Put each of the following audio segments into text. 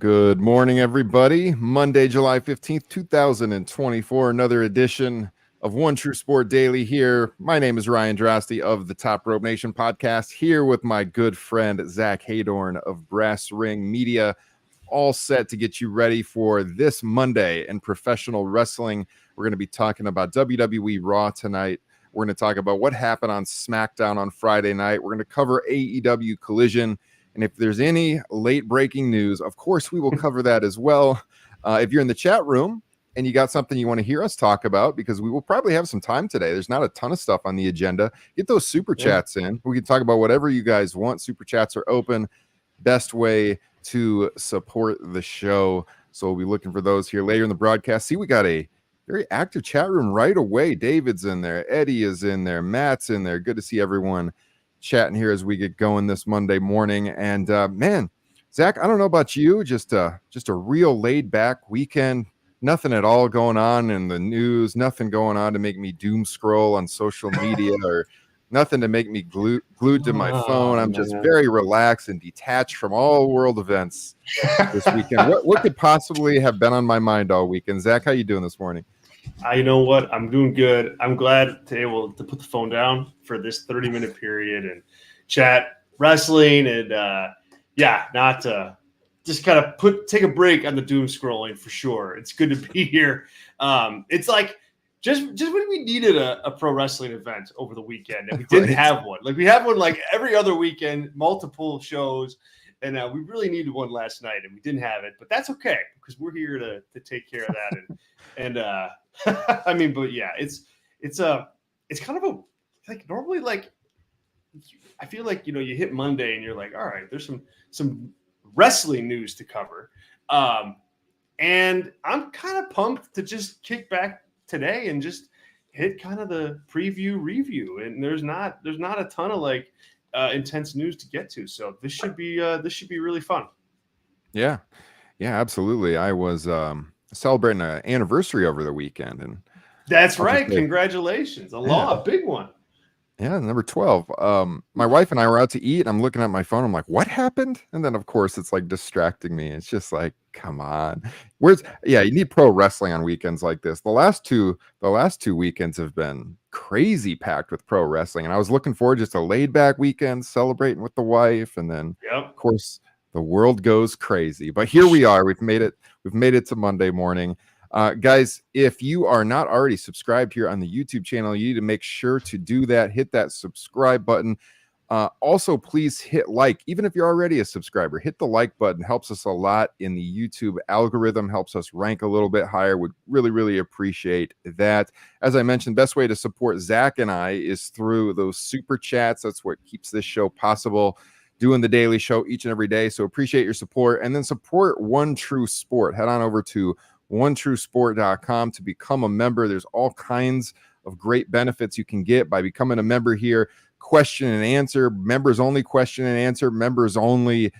Good morning, everybody. Monday, July 15th, 2024. Another edition of One True Sport Daily here. My name is Ryan Droste of the Top Rope Nation podcast, here with my good friend Zack Heydorn of Brass Ring Media, all set to get you ready for this Monday in professional wrestling. We're going to be talking about WWE Raw tonight. We're going to talk about what happened on SmackDown on Friday night. We're going to cover AEW Collision. And if there's any late breaking news, of course, we will cover that as well. If you're in the chat room and you got something you want to hear us talk about, because we will probably have some time today. There's not a ton of stuff on the agenda. Get those super chats in. We can talk about whatever you guys want. Super chats are open. Best way to support the show. So we'll be looking for those here later in the broadcast. See, we got a very active chat room right away. David's in there. Eddie is in there. Matt's in there. Good to see everyone chatting here as we get going this Monday morning. And man, Zach, I don't know about you, just a real laid back weekend. Nothing at all going on in the news, nothing going on to make me doom scroll on social media or nothing to make me glued to my phone. I'm just very relaxed and detached from all world events this weekend. What could possibly have been on my mind all weekend? Zach, how you doing this morning? You know what? I'm doing good. I'm glad to able to put the phone down for this 30-minute period and chat wrestling and not to just kind of take a break on the doom scrolling for sure. It's good to be here. It's like just when we needed a pro wrestling event over the weekend and we didn't have one. Like we have one like every other weekend, multiple shows. And we really needed one last night, and we didn't have it, but that's okay because we're here to take care of that. And I mean, but yeah, it's kind of like normally like I feel like you hit Monday and you're like, all right, there's some wrestling news to cover, and I'm kind of pumped to just kick back today and just hit kind of the preview review. And there's not a ton of like intense news to get to, so this should be really fun. Yeah, absolutely. I was celebrating an anniversary over the weekend, and that's right. Congratulations, a big one. Yeah, number 12. My wife and I were out to eat. I'm looking at my phone. I'm like, what happened? And then of course it's like distracting me. It's just like, come on. You need pro wrestling on weekends like this. The last two weekends have been crazy packed with pro wrestling. And I was looking forward just a laid back weekend, celebrating with the wife. And then of course the world goes crazy. But here we are. We've made it to Monday morning. Guys, if you are not already subscribed here on the YouTube channel, you need to make sure to do that. Hit that subscribe button. Also, please hit like. Even if you're already a subscriber, hit the like button. Helps us a lot in the YouTube algorithm. Helps us rank a little bit higher. Would really, really appreciate that. As I mentioned, best way to support Zach and I is through those super chats. That's what keeps this show possible. Doing the daily show each and every day. So appreciate your support. And then support One True Sport. Head on over to onetruesport.com to become a member. There's all kinds of great benefits you can get by becoming a member here. Question and answer, members only question and answer, members only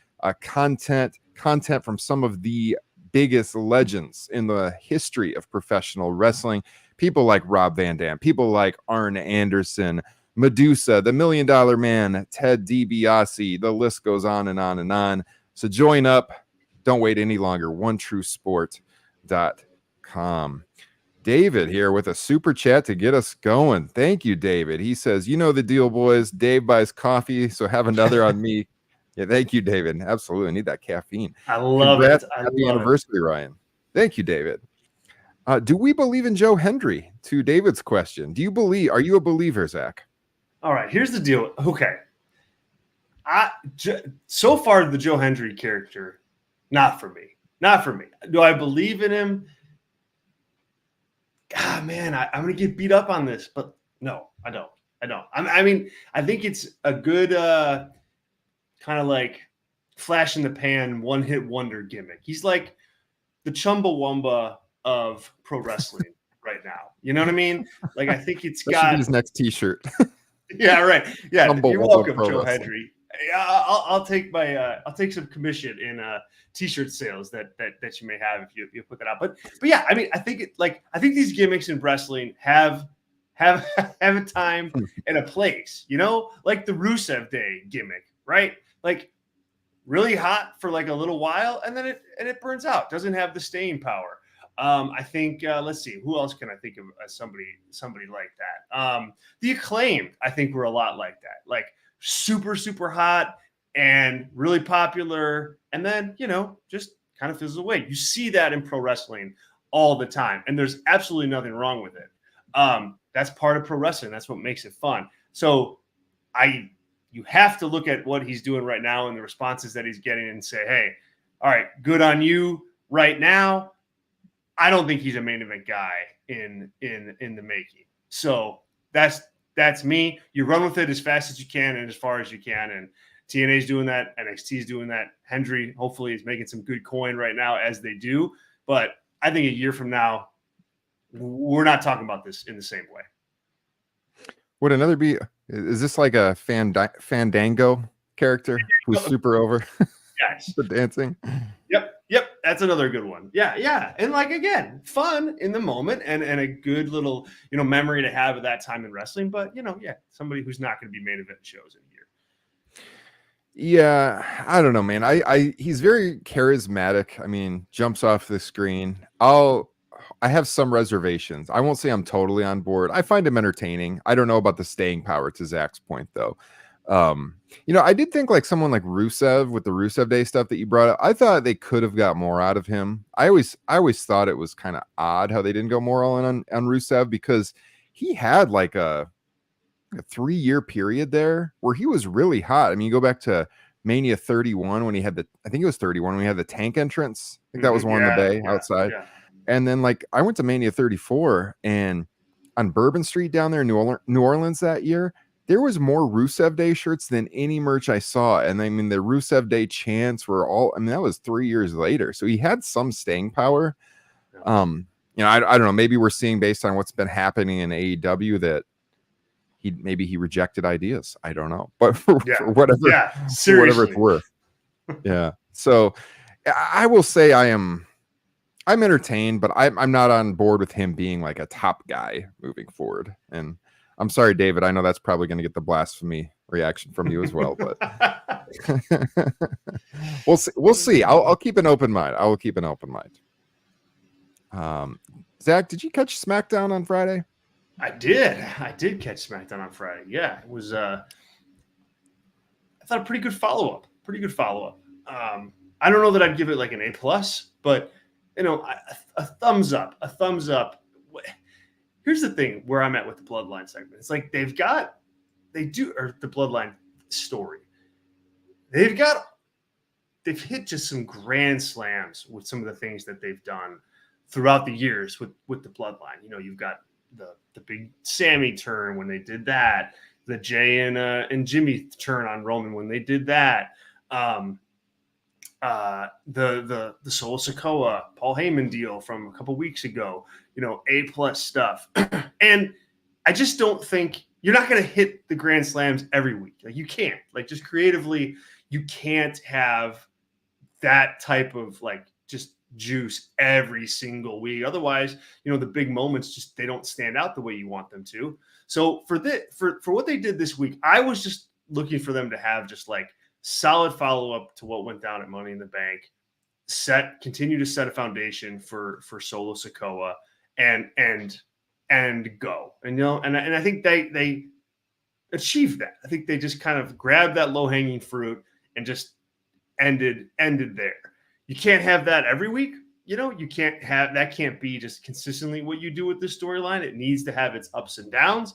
content from some of the biggest legends in the history of professional wrestling. People like Rob Van Dam, people like Arn Anderson, Medusa, the $1 Million Man, Ted DiBiase. The list goes on and on and on. So join up. Don't wait any longer. OneTrueSport.com. David here with a super chat to get us going. Thank you, David. He says, you know the deal, boys. Dave buys coffee, so have another on me. Yeah, thank you, David. Absolutely. I need that caffeine. I love it. Happy anniversary, Ryan. Thank you, David. Do we believe in Joe Hendry? To David's question. Are you a believer, Zach? All right, here's the deal. Okay. So far, the Joe Hendry character, not for me. Not for me. Do I believe in him? God, man, I'm going to get beat up on this, but no, I don't. I mean, I think it's a good kind of like flash in the pan, one-hit wonder gimmick. He's like the Chumbawamba of pro wrestling right now. You know what I mean? Like, I think it's that got should be his next T-shirt. Yeah, right. Yeah, you're welcome, Joe wrestling. Hendry. I'll take I'll take some commission in T-shirt sales that you may have if you put that out. But yeah, I mean, I think these gimmicks in wrestling have a time and a place. You know, like the Rusev Day gimmick, right? Like really hot for like a little while, and then it burns out. Doesn't have the staying power. I think let's see, who else can I think of as somebody like that? The Acclaimed, I think we're a lot like that, like super super hot and really popular, and then just kind of fizzles away. You see that in pro wrestling all the time, and there's absolutely nothing wrong with it. That's part of pro wrestling. That's what makes it fun. So you have to look at what he's doing right now and the responses that he's getting and say, hey, all right, good on you right now. I don't think he's a main event guy in the making. So that's me. You run with it as fast as you can and as far as you can. And TNA's doing that. NXT's doing that. Hendry hopefully is making some good coin right now as they do. But I think a year from now, we're not talking about this in the same way. Would another be? Is this like a Fandango character who's super over? Yes. The dancing. Yep. That's another good one. Yeah. And like, again, fun in the moment and a good little, memory to have at that time in wrestling. But, somebody who's not going to be main event shows in a year. Yeah, I don't know, man. He's very charismatic. I mean, jumps off the screen. I have some reservations. I won't say I'm totally on board. I find him entertaining. I don't know about the staying power, to Zach's point, though. I did think like someone like Rusev with the Rusev Day stuff that you brought up. I thought they could have got more out of him. I always thought it was kind of odd how they didn't go more all in on Rusev, because he had like a 3-year period there where he was really hot. I mean, you go back to Mania 31 when he had I think it was 31 when he had the tank entrance. I think that was one in the bay outside. Yeah. And then like I went to Mania 34 and on Bourbon Street down there in New Orleans that year, there was more Rusev Day shirts than any merch I saw. And I mean, the Rusev Day chants were that was 3 years later. So he had some staying power. I don't know, maybe we're seeing based on what's been happening in AEW that he rejected ideas. I don't know, but for whatever it's worth. Yeah. So I will say I'm entertained, but I'm not on board with him being like a top guy moving forward. And I'm sorry, David. I know that's probably going to get the blasphemy reaction from you as well, but we'll see. I'll keep an open mind. I will keep an open mind. Zach, did you catch SmackDown on Friday? I did catch SmackDown on Friday. Yeah, it was I thought a pretty good follow-up. I don't know that I'd give it like an A+, but a thumbs up. Here's the thing where I'm at with the Bloodline segment. It's like the Bloodline story. They've hit just some grand slams with some of the things that they've done throughout the years with the Bloodline. You've got the big Sammy turn when they did that, the Jay and Jimmy turn on Roman when they did that, the Solo Sikoa Paul Heyman deal from a couple weeks ago, A+ stuff. And I just don't think you're not going to hit the grand slams every week. Like you can't, like just creatively, you can't have that type of like just juice every single week. Otherwise, the big moments just, they don't stand out the way you want them to. So for what they did this week, I was just looking for them to have just like solid follow-up to what went down at Money in the Bank, continue to set a foundation for Solo Sikoa and go. And I think they achieved that. I think they just kind of grabbed that low-hanging fruit and just ended there. You can't have that every week. You can't have that. Can't be just consistently what you do with this storyline. It needs to have its ups and downs.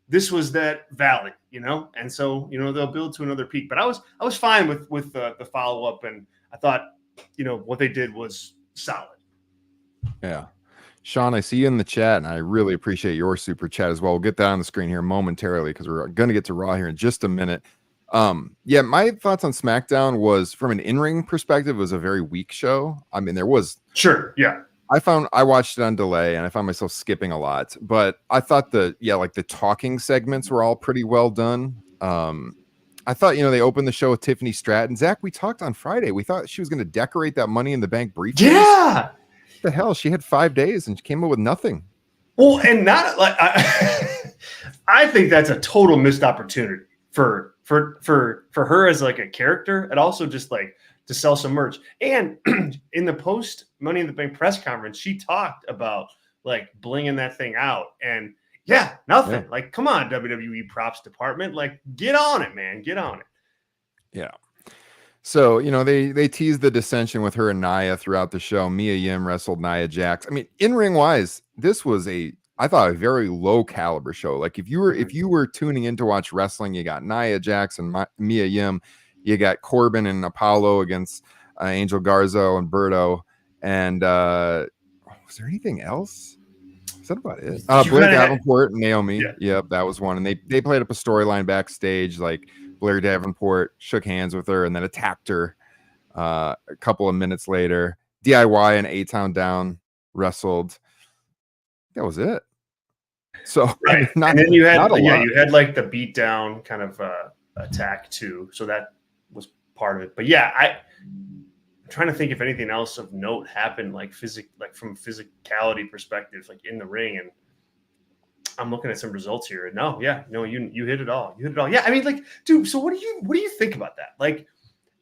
This was that valley, and so they'll build to another peak. But I was fine with the follow up, and I thought what they did was solid. Yeah, Sean, I see you in the chat, and I really appreciate your super chat as well. We'll get that on the screen here momentarily because we're going to get to Raw here in just a minute. My thoughts on SmackDown was, from an in-ring perspective, it was a very weak show. I mean, there was I watched it on delay and I found myself skipping a lot, but I thought the talking segments were all pretty well done. I thought, they opened the show with Tiffany Stratton. Zach, we talked on Friday. We thought she was going to decorate that Money in the Bank briefcase. Yeah. What the hell? She had 5 days and she came up with nothing. Well, and not like I think that's a total missed opportunity for for her as like a character, and also just like to sell some merch. And in the post Money in the Bank press conference, she talked about like blinging that thing out. And yeah, nothing. Like, come on, WWE props department, like get on it, man, get on it. Yeah. So, they teased the dissension with her and Nia throughout the show. Mia Yim wrestled Nia Jax. I mean, in-ring wise, this was I thought a very low caliber show. Like if you were tuning in to watch wrestling, you got Nia Jax and Mia Yim, you got Corbin and Apollo against Angel Garza and Berto. And was there anything else? Is that about it? Blair Davenport and Naomi. Yeah. Yep, that was one. And they played up a storyline backstage, like Blair Davenport shook hands with her and then attacked her a couple of minutes later. DIY and A-Town Down wrestled. That was it. So right. And then you had like the beatdown kind of attack too. So that was part of it. But yeah, I'm trying to think if anything else of note happened, like from a physicality perspective, like in the ring. And I'm looking at some results here. No, you hit it all. You hit it all. Yeah, I mean, like, dude. So what do you think about that? Like,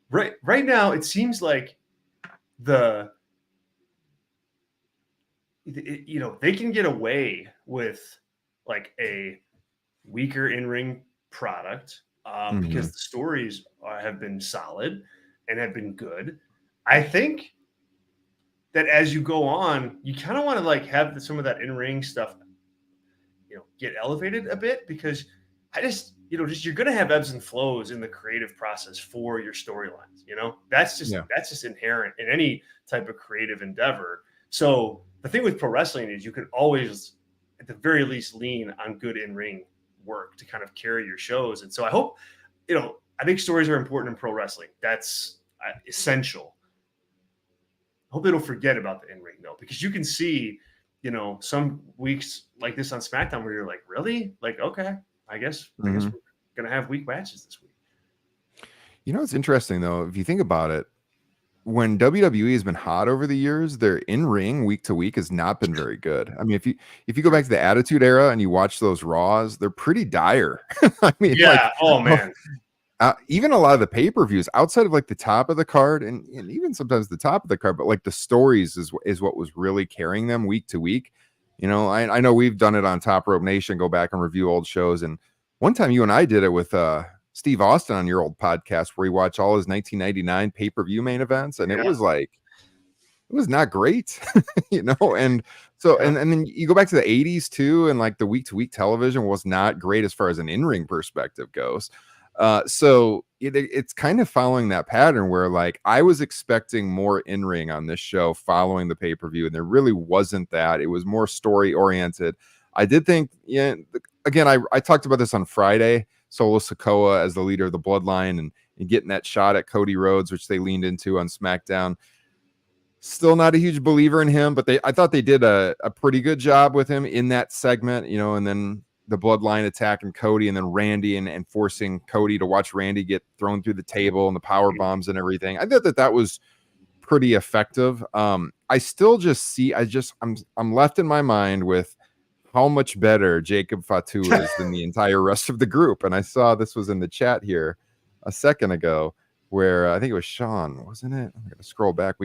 right now, it seems like they can get away with like a weaker in-ring product because the stories have been solid and have been good. I think that as you go on, you kind of want to like have some of that in-ring stuff, get elevated a bit, because I just, you're going to have ebbs and flows in the creative process for your storylines. That's just inherent in any type of creative endeavor. So the thing with pro wrestling is you can always, at the very least, lean on good in-ring work to kind of carry your shows. And so I hope, I think stories are important in pro wrestling. That's essential. I hope they don't forget about the in-ring though, because you can see, some weeks like this on SmackDown where you're like, really? Like, okay, I guess we're going to have weak matches this week. It's interesting though, if you think about it, when WWE has been hot over the years, their in-ring week to week has not been very good. I mean, if you go back to the Attitude Era and you watch those Raws, they're pretty dire. I mean, man. Even a lot of the pay-per-views outside of like the top of the card and even sometimes the top of the card, but like the stories is what was really carrying them week to week. I know we've done it on Top Rope Nation, go back and review old shows. And one time you and I did it with Steve Austin on your old podcast where he watched all his 1999 pay-per-view main events. And it was not great, and so, and then you go back to the 80s too. And like the week to week television was not great as far as an in-ring perspective goes. So it's kind of following that pattern where like I was expecting more in-ring on this show following the pay-per-view, and there really wasn't that. It was more story oriented. I did think, again, I talked about this on Friday, Solo Sikoa as the leader of the Bloodline and getting that shot at Cody Rhodes, which they leaned into on SmackDown. Still not a huge believer in him, but I thought they did a pretty good job with him in that segment, and then the Bloodline attacking Cody and then Randy and forcing Cody to watch Randy get thrown through the table and the power bombs and everything. I thought that was pretty effective. I still just see, I'm left in my mind with how much better Jacob Fatu is than the entire rest of the group. And I saw this was in the chat here a second ago where I think it was Sean, wasn't it? I'm going to scroll back.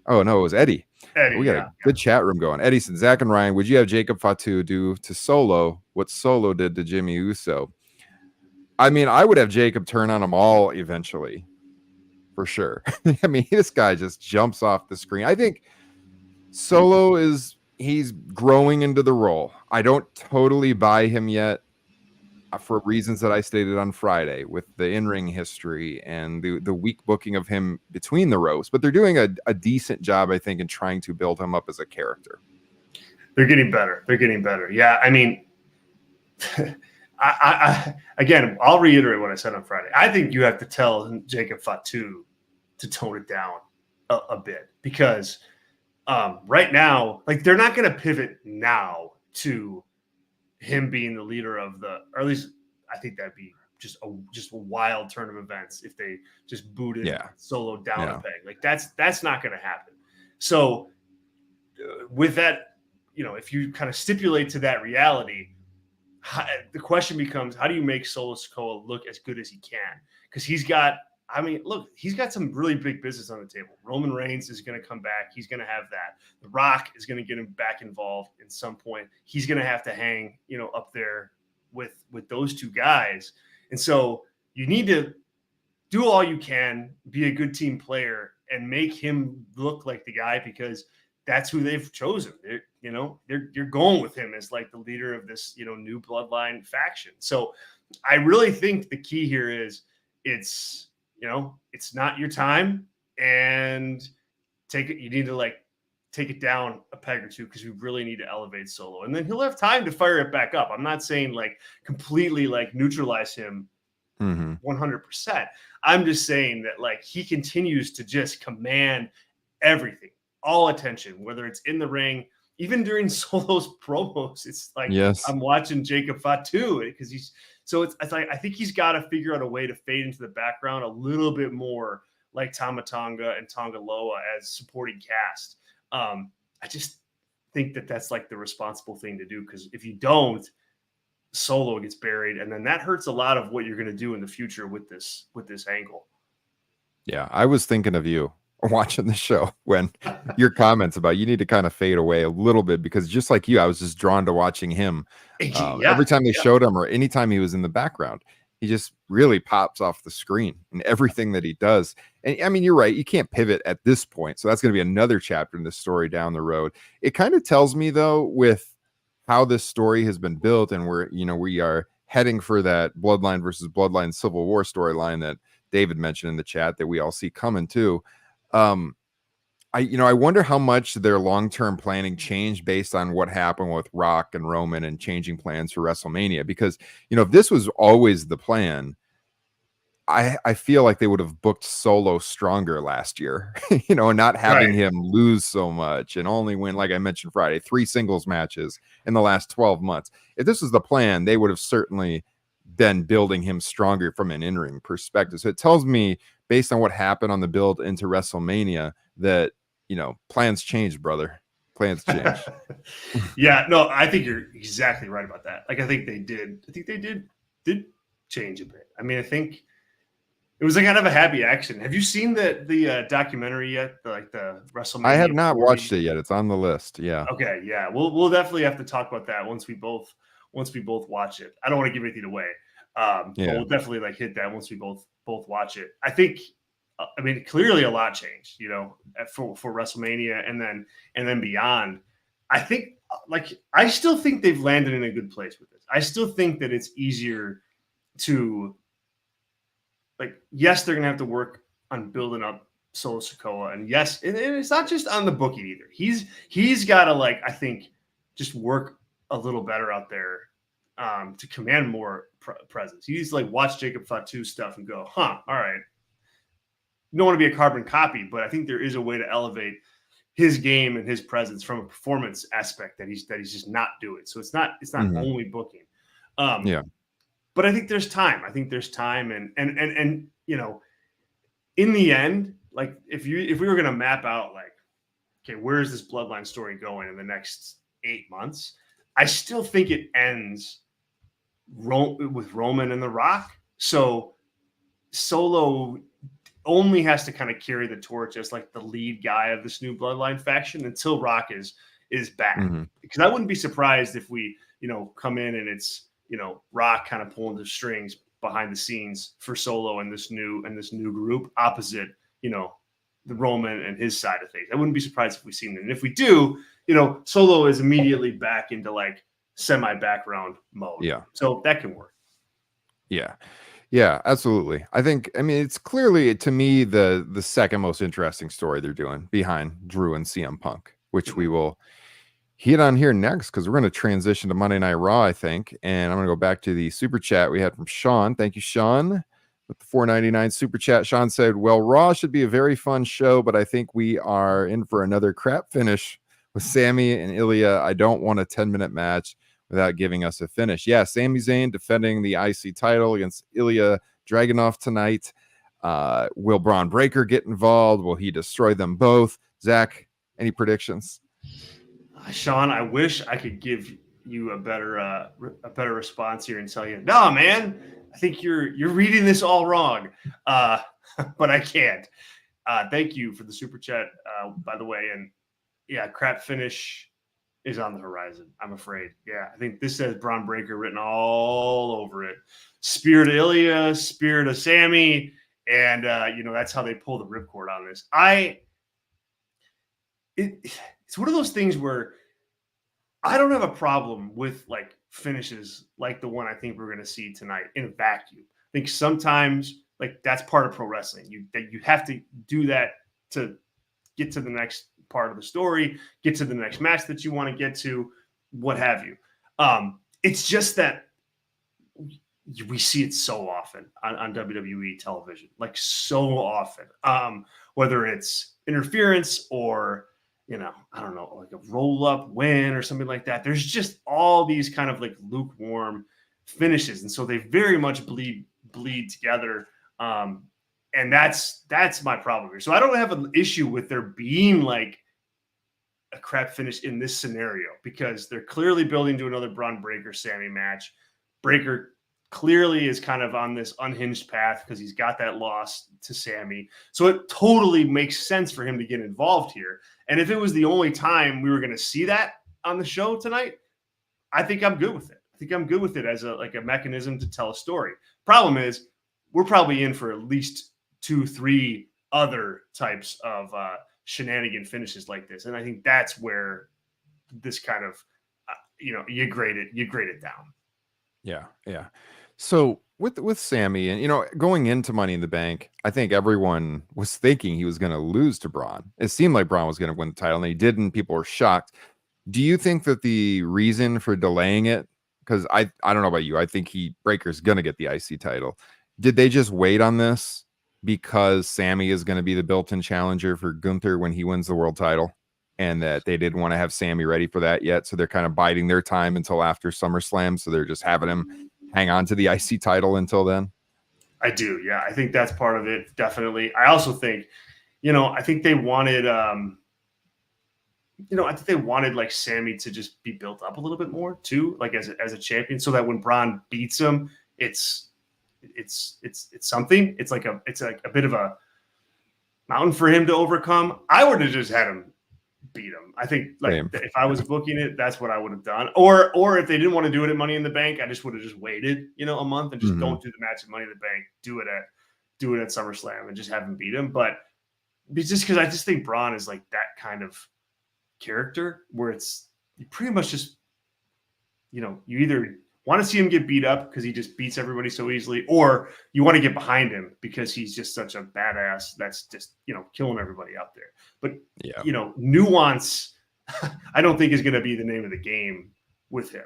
Oh, no, it was Eddie. We got a good chat room going. Eddie said, Zach and Ryan, would you have Jacob Fatu do to Solo what Solo did to Jimmy Uso? I mean, I would have Jacob turn on them all eventually, for sure. I mean, this guy just jumps off the screen. I think Solo he's growing into the role. I don't totally buy him yet for reasons that I stated on Friday with the in-ring history and the weak booking of him between the rows, but they're doing a decent job, I think, in trying to build him up as a character. They're getting better. Yeah. I mean, again, I'll reiterate what I said on Friday. I think you have to tell Jacob Fatu to tone it down a bit because right now, like they're not going to pivot now to him being the leader of or at least I think that'd be just a wild turn of events if they just booted Solo down a peg. Like that's not going to happen. So with that, if you kind of stipulate to that reality, the question becomes, how do you make Solo Sikoa look as good as he can? Because he's got some really big business on the table. Roman Reigns is going to come back. He's going to have that. The Rock is going to get him back involved at some point. He's going to have to hang, up there with those two guys. And so you need to do all you can, be a good team player, and make him look like the guy, because that's who they've chosen. You're going with him as like the leader of this, new bloodline faction. So I really think the key here is it's not your time, and you need to take it down a peg or two, because we really need to elevate Solo, and then he'll have time to fire it back up. I'm not saying completely neutralize him 100%. I'm just saying that he continues to just command everything, all attention, whether it's in the ring, even during Solo's promos. It's yes, I'm watching Jacob Fatu, because I think he's got to figure out a way to fade into the background a little bit more, like Tama Tonga and Tonga Loa as supporting cast. I just think that's the responsible thing to do, because if you don't, Solo gets buried, and then that hurts a lot of what you're going to do in the future with this angle. Yeah, I was thinking of you watching the show when your comments about you need to kind of fade away a little bit, because just like you, I was just drawn to watching him. Every time they showed him, or anytime he was in the background, he just really pops off the screen in everything that he does. And I mean, you're right, you can't pivot at this point, so that's going to be another chapter in the story down the road. It kind of tells me, though, with how this story has been built, and we are heading for that bloodline versus bloodline civil war storyline that David mentioned in the chat that we all see coming too. I wonder how much their long-term planning changed based on what happened with Rock and Roman and changing plans for WrestleMania. Because, if this was always the plan, I feel like they would have booked Solo stronger last year, and not having him lose so much and only win, like I mentioned Friday, 3 singles matches in the last 12 months. If this was the plan, they would have certainly been building him stronger from an in-ring perspective. So it tells me, based on what happened on the build into WrestleMania, that plans change, brother. Plans change. Yeah, no, I think you're exactly right about that. I think they did. I think they did change a bit. I mean, I think it was kind of a happy action. Have you seen the documentary yet? The WrestleMania? I have not 40? watched it yet. It's on the list. Yeah. Okay. Yeah. We'll definitely have to talk about that once we both watch it. I don't want to give anything away. But we'll definitely hit that once we both watch it. I think. I mean, clearly a lot changed, for WrestleMania and then beyond. I think, I still think they've landed in a good place with this. I still think that it's easier to, yes, they're going to have to work on building up Solo Sikoa, and yes, and it's not just on the booking either. He's got to I think just work a little better out there to command more presence. You just watch Jacob Fatu stuff and go, all right. You don't want to be a carbon copy, but I think there is a way to elevate his game and his presence from a performance aspect that he's just not doing. So it's not only booking. But I think there's time. And in the end, if we were going to map out okay, where is this bloodline story going in the next 8 months? I still think it ends with Roman and The Rock. So Solo only has to kind of carry the torch as the lead guy of this new bloodline faction until Rock is back. Because I wouldn't be surprised if we, come in and it's, Rock kind of pulling the strings behind the scenes for Solo and this new group opposite, the Roman and his side of things. I wouldn't be surprised if we see them. And if we do, Solo is immediately back into semi-background mode. Yeah. So that can work. Yeah. Yeah, absolutely. I mean, it's clearly, to me, the second most interesting story they're doing behind Drew and CM Punk, which we will hit on here next, because we're going to transition to Monday Night Raw, I think. And I'm going to go back to the super chat we had from Sean. Thank you, Sean, with the $4.99 super chat. Sean said, well, Raw should be a very fun show, but I think we are in for another crap finish with Sami and Ilya. I don't want a 10-minute match without giving us a finish. Yeah, Sami Zayn defending the IC title against Ilya Dragunov tonight. Will Braun Breaker get involved? Will he destroy them both? Zach, any predictions? Sean, I wish I could give you a better response here and tell you, no, man, I think you're reading this all wrong. But I can't. Thank you for the super chat, by the way. And yeah, crap finish is on the horizon, I'm afraid. Yeah, I think this says Braun Breaker written all over it. Spirit of Ilya, Spirit of Sammy, and that's how they pull the ripcord on this. It's one of those things where I don't have a problem with like finishes like the one I think we're going to see tonight in a vacuum. I think sometimes like that's part of pro wrestling. You have to do that to get to the next part of the story, get to the next match that you want to get to, what have you. It's just that we see it so often on WWE television, like so often, whether it's interference or, I don't know, like a roll up win or something like that. There's just all these kind of like lukewarm finishes. And so they very much bleed together. And that's my problem here. So I don't have an issue with there being like a crap finish in this scenario because they're clearly building to another Braun Breaker Sammy match. Breaker clearly is kind of on this unhinged path because he's got that loss to Sammy. So it totally makes sense for him to get involved here. And if it was the only time we were going to see that on the show tonight, I think I'm good with it. I think I'm good with it as a mechanism to tell a story. Problem is, we're probably in for at least 2-3 other types of shenanigan finishes like this. And I think that's where this kind of, you grade it down. Yeah. Yeah. So with Sammy and, going into Money in the Bank, I think everyone was thinking he was going to lose to Braun. It seemed like Braun was going to win the title and he didn't. People were shocked. Do you think that the reason for delaying it, because I don't know about you, I think Breaker's going to get the IC title. Did they just wait on this because Sammy is going to be the built-in challenger for Gunther when he wins the world title, and that they didn't want to have Sammy ready for that yet? So they're kind of biding their time until after SummerSlam. So they're just having him hang on to the IC title until then. I do. Yeah. I think that's part of it. Definitely. I also think, I think they wanted, I think they wanted like Sammy to just be built up a little bit more too, like as a champion, so that when Braun beats him, it's something. It's like a bit of a mountain for him to overcome. I would have just had him beat him. I think if I was booking it, that's what I would have done. Or if they didn't want to do it at Money in the Bank, I just would have just waited, a month and just don't do the match at Money in the Bank. Do it at SummerSlam and just have him beat him. But just because I just think Braun is like that kind of character where it's you pretty much just, you either want to see him get beat up because he just beats everybody so easily, or you want to get behind him because he's just such a badass that's just, killing everybody out there. But, nuance, I don't think is going to be the name of the game with him.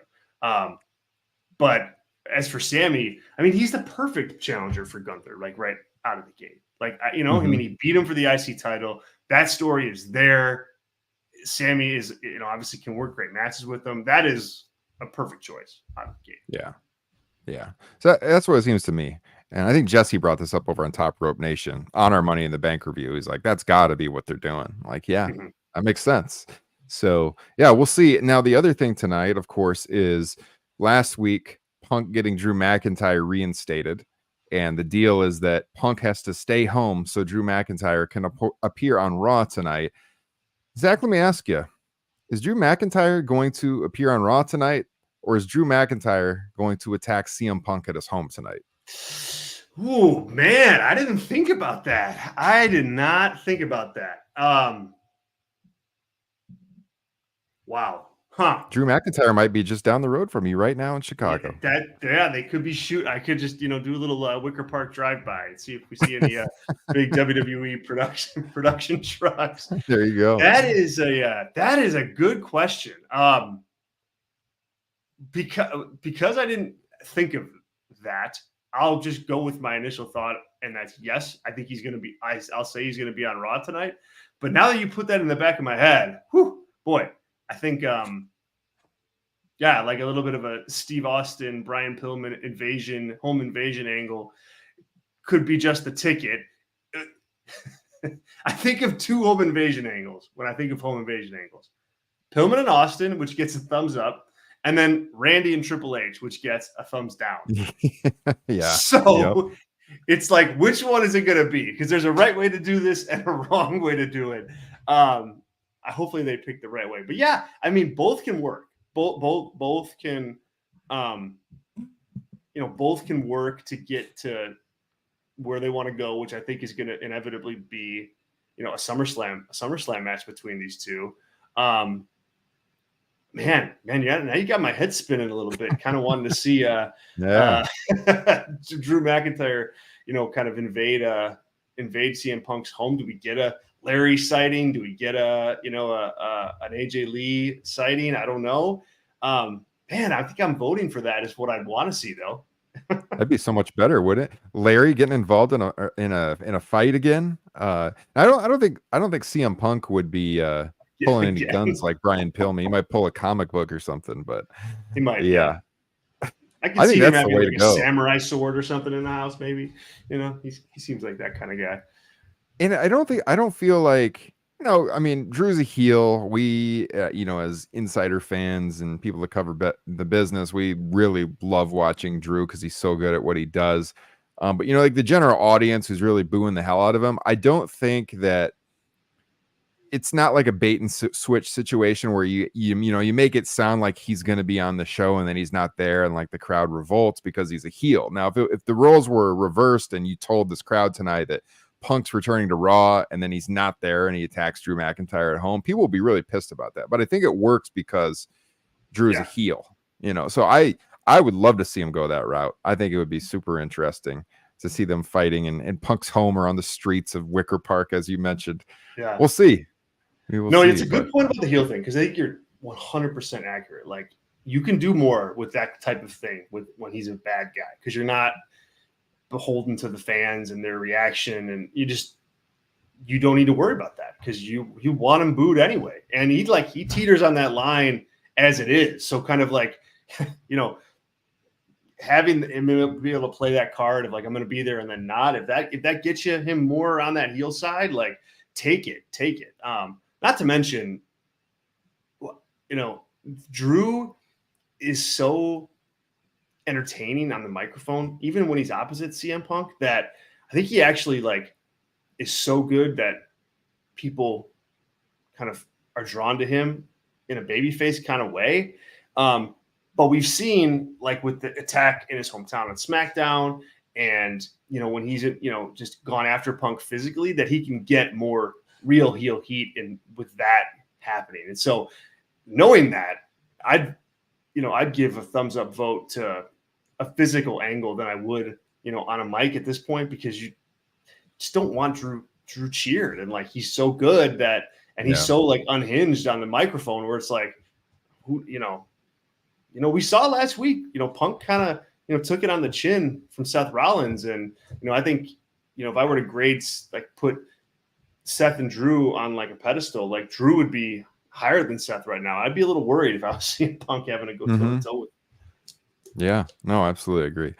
But as for Sammy, I mean, he's the perfect challenger for Gunther, like right out of the gate. Like, I mean, he beat him for the IC title. That story is there. Sammy is, obviously can work great matches with him. That is a perfect choice out of the gate. Yeah. So that's what it seems to me. And I think Jesse brought this up over on Top Rope Nation on our Money in the Bank review. He's like, that's got to be what they're doing. Like, yeah, that makes sense. So, yeah, we'll see. Now, the other thing tonight, of course, is last week, Punk getting Drew McIntyre reinstated. And the deal is that Punk has to stay home so Drew McIntyre can appear on Raw tonight. Zach, let me ask you, is Drew McIntyre going to appear on Raw tonight, or is Drew McIntyre going to attack CM Punk at his home tonight? Oh, man, I didn't think about that. I did not think about that. Wow. Huh. Drew McIntyre might be just down the road from you right now in Chicago. Yeah, they could be shooting. I could just, do a little Wicker Park drive-by and see if we see any big WWE production trucks. There you go. That is a good question. Because I didn't think of that, I'll just go with my initial thought, and that's yes. I think he's going to be. I'll say he's going to be on Raw tonight. But now that you put that in the back of my head, boy, I think, like a little bit of a Steve Austin, Brian Pillman home invasion angle could be just the ticket. I think of two home invasion angles when I think of home invasion angles: Pillman and Austin, which gets a thumbs up, and then Randy and Triple H, which gets a thumbs down. Yeah. So it's like, which one is it going to be? Because there's a right way to do this and a wrong way to do it. Hopefully they pick the right way. But yeah, I mean, both can work. Both can, both can work to get to where they want to go, which I think is going to inevitably be, a SummerSlam match between these two. Man, yeah, now you got my head spinning a little bit. Kind of wanted to see Drew McIntyre, kind of invade CM Punk's home. Do we get a Larry sighting? Do we get an AJ Lee sighting? I don't know. Man, I think I'm voting for that. Is what I'd want to see, though. That'd be so much better, wouldn't it? Larry getting involved in a fight again. I don't think CM Punk would be pulling any guns like Brian Pillman. He might pull a comic book or something, but he might. Yeah. I can see him having like a samurai sword or something in the house. Maybe, he seems like that kind of guy. And I don't feel like, I mean, Drew's a heel. We, as insider fans and people that cover the business, we really love watching Drew because he's so good at what he does. But like the general audience who's really booing the hell out of him, I don't think that it's not like a bait and switch situation where you make it sound like he's going to be on the show and then he's not there and like the crowd revolts because he's a heel. Now, if the roles were reversed and you told this crowd tonight that Punk's returning to Raw and then he's not there and he attacks Drew McIntyre at home, people will be really pissed about that. But I think it works because Drew's a heel, So I would love to see him go that route. I think it would be super interesting to see them fighting in Punk's home or on the streets of Wicker Park, as you mentioned. Yeah, we'll see. It's a good point about the heel thing because I think you're 100% accurate. Like you can do more with that type of thing when he's a bad guy because you're not beholden to the fans and their reaction, and you don't need to worry about that because you want him booed anyway, and he teeters on that line as it is. So kind of like having him be able to play that card of like I'm going to be there and then not, if that gets him more on that heel side, like take it. Not to mention, Drew is so entertaining on the microphone, even when he's opposite CM Punk, that I think he actually is so good that people kind of are drawn to him in a babyface kind of way. But we've seen with the attack in his hometown on SmackDown and, when he's, just gone after Punk physically, that he can get more real heel heat and with that happening. And so knowing that, I'd give a thumbs up vote to a physical angle than I would, on a mic at this point, because you just don't want Drew cheered. And he's so good that, and he's so unhinged on the microphone where it's like, who, we saw last week, Punk kind of, took it on the chin from Seth Rollins. And, I think, if I were to grade, put Seth and Drew on a pedestal, Drew would be higher than Seth right now. I'd be a little worried if I was seeing Punk having to go toe-to-toe with him. Yeah, no, absolutely agree.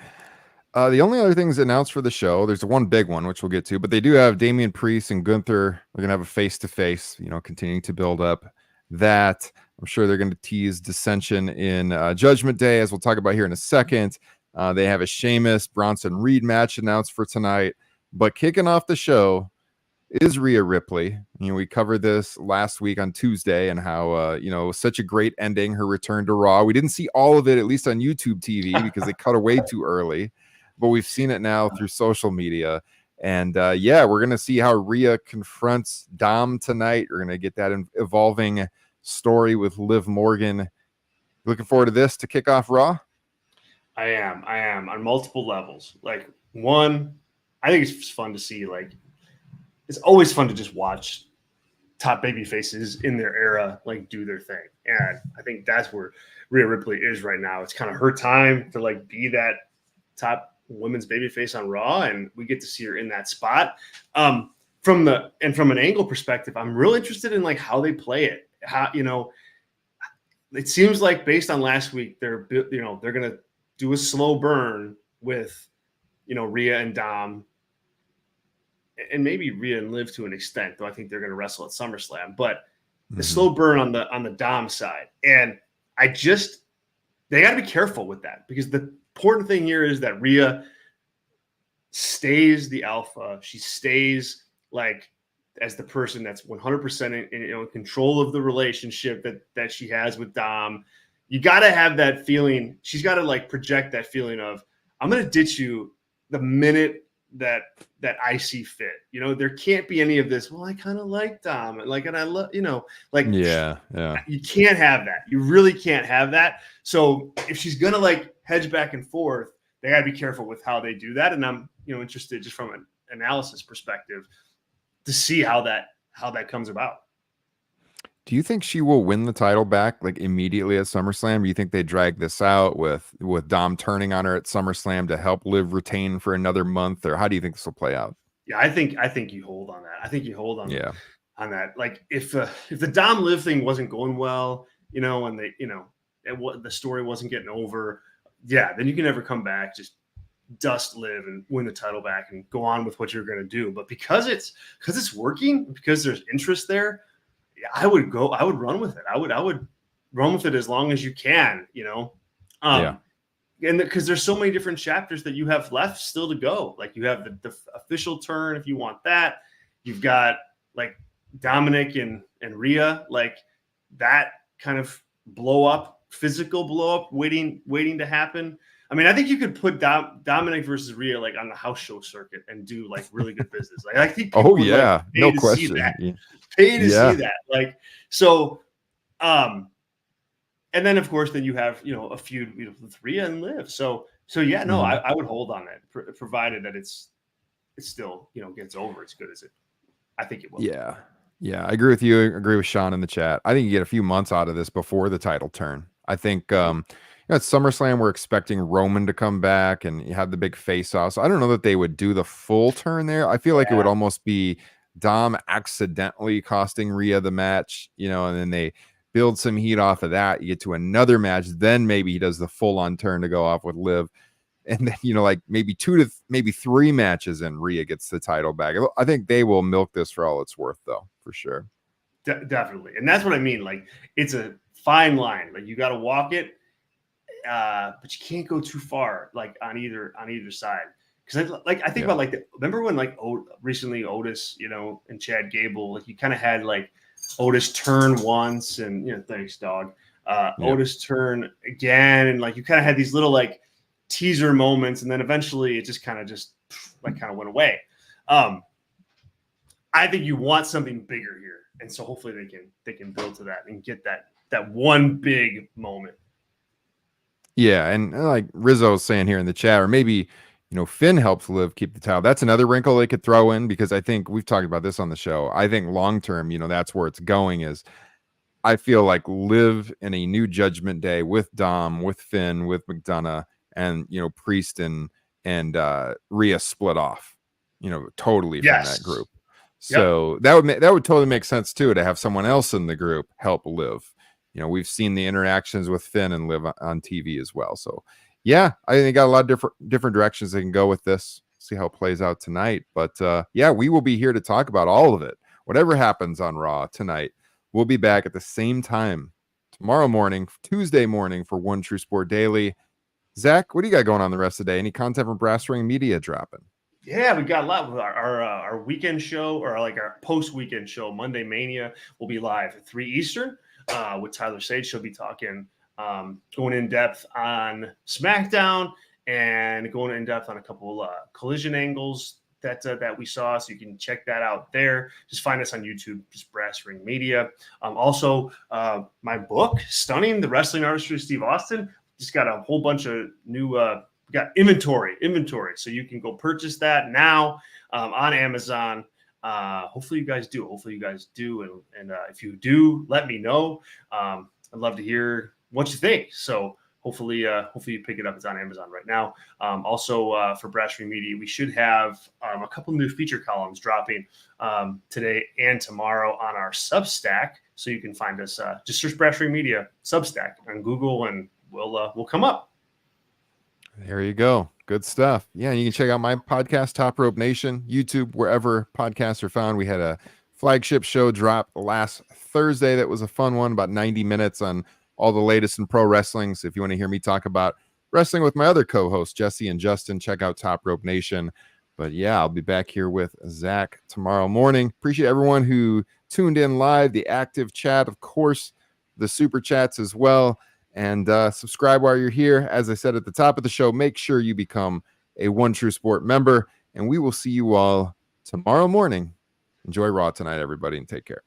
The only other things announced for the show, there's one big one, which we'll get to, but they do have Damian Priest and Gunther. They're going to have a face-to-face, continuing to build up that. I'm sure they're going to tease dissension in Judgment Day, as we'll talk about here in a second. They have a Sheamus Bronson Reed match announced for tonight, but kicking off the show is Rhea Ripley. We covered this last week on Tuesday and how, such a great ending, her return to Raw. We didn't see all of it, at least on YouTube TV, because they cut away too early, but we've seen it now through social media. And we're going to see how Rhea confronts Dom tonight. We're going to get that evolving story with Liv Morgan. Looking forward to this to kick off Raw? I am on multiple levels. One, I think it's fun to see, it's always fun to just watch top baby faces in their era do their thing, and I think that's where Rhea Ripley is right now. It's kind of her time to be that top women's baby face on Raw, and we get to see her in that spot. From an angle perspective, I'm real interested in how they play it. How it seems like based on last week, they're gonna do a slow burn with Rhea and Dom. And maybe Rhea and Liv to an extent, though I think they're going to wrestle at SummerSlam. But the slow burn on the Dom side, and I just they got to be careful with that, because the important thing here is that Rhea stays the alpha. She stays like as the person that's 100% in control of the relationship that she has with Dom. You got to have that feeling. She's got to like project that feeling of, I'm going to ditch you the minute that I see fit. You know, there can't be any of this, well, I kind of like Dom, and I love, like, yeah. You can't have that. You really can't have that. So if she's going to like hedge back and forth, they got to be careful with how they do that. And I'm, interested just from an analysis perspective to see how that comes about. Do you think she will win the title back like immediately at SummerSlam? Do you think they drag this out with Dom turning on her at SummerSlam to help Liv retain for another month, or how do you think this will play out? Yeah, I think you hold on that. I think you hold on on that. Like if the Dom Liv thing wasn't going well, and they, the story wasn't getting over, then you can never come back, just dust Liv and win the title back and go on with what you're going to do. But because it's working, because there's interest there, I would run with it. I would run with it as long as you can, and because there's so many different chapters that you have left still to go. Like you have the official turn, if you want that. You've got like Dominic and Rhea, like that kind of physical blow up waiting to happen. I mean, I think you could put Dominic versus Rhea like on the house show circuit and do like really good business. Like I think people would, like, no question. Pay to see that. Like so, and then of course then you have a feud with Rhea and Liv. So I would hold on that, provided that it's still gets over as good as I think it will. Yeah, I agree with you. I agree with Sean in the chat. I think you get a few months out of this before the title turn. I think at SummerSlam, we're expecting Roman to come back and you have the big face-off. So I don't know that they would do the full turn there. I feel like it would almost be Dom accidentally costing Rhea the match, and then they build some heat off of that. You get to another match, then maybe he does the full-on turn to go off with Liv. And then, like maybe 2 to maybe 3 matches and Rhea gets the title back. I think they will milk this for all it's worth, though, for sure. Definitely. And that's what I mean. Like, it's a fine line. Like, you got to walk it. But you can't go too far, like on either side, because I think about like remember when like recently Otis, and Chad Gable, like you kind of had like Otis turn once and thanks dog, Otis turn again, and like you kind of had these little like teaser moments, and then eventually it just kind of went away. I think you want something bigger here, and so hopefully they can build to that and get that one big moment. Yeah, and like Rizzo's saying here in the chat, or maybe, Finn helps Liv keep the title. That's another wrinkle they could throw in, because I think we've talked about this on the show. I think long-term, that's where it's going is I feel like Liv in a new Judgment Day with Dom, with Finn, with McDonough, and, Priest and Rhea split off, totally from that group. So that would totally make sense too, to have someone else in the group help Liv. We've seen the interactions with Finn and Liv on TV as well. So, I think they got a lot of different directions they can go with this. See how it plays out tonight. But, we will be here to talk about all of it. Whatever happens on Raw tonight, we'll be back at the same time tomorrow morning, Tuesday morning, for One True Sport Daily. Zach, what do you got going on the rest of the day? Any content from Brass Ring Media dropping? Yeah, we got a lot of our weekend show, or like our post-weekend show, Monday Mania, will be live at 3 Eastern. With Tyler Sage. She'll be talking, going in depth on SmackDown and going in depth on a couple collision angles that we saw. So you can check that out there. Just find us on YouTube, just Brass Ring Media. Also, my book, Stunning the Wrestling Artistry of Steve Austin, just got a whole bunch of new, we got inventory. So you can go purchase that now on Amazon. Hopefully you guys do. And if you do, let me know. I'd love to hear what you think. So hopefully you pick it up. It's on Amazon right now. Also for Brass Ring Media, we should have a couple new feature columns dropping today and tomorrow on our Substack. So you can find us, just search Brass Ring Media Substack on Google, and we'll come up. There you go. Good stuff. Yeah, you can check out my podcast, Top Rope Nation, YouTube, wherever podcasts are found. We had a flagship show drop last Thursday that was a fun one, about 90 minutes on all the latest in pro wrestling. So if you want to hear me talk about wrestling with my other co-hosts, Jesse and Justin, check out Top Rope Nation. But yeah, I'll be back here with Zach tomorrow morning. Appreciate everyone who tuned in live, the active chat, of course, the super chats as well. And subscribe while you're here. As I said at the top of the show, make sure you become a One True Sport member. And we will see you all tomorrow morning. Enjoy Raw tonight, everybody, and take care.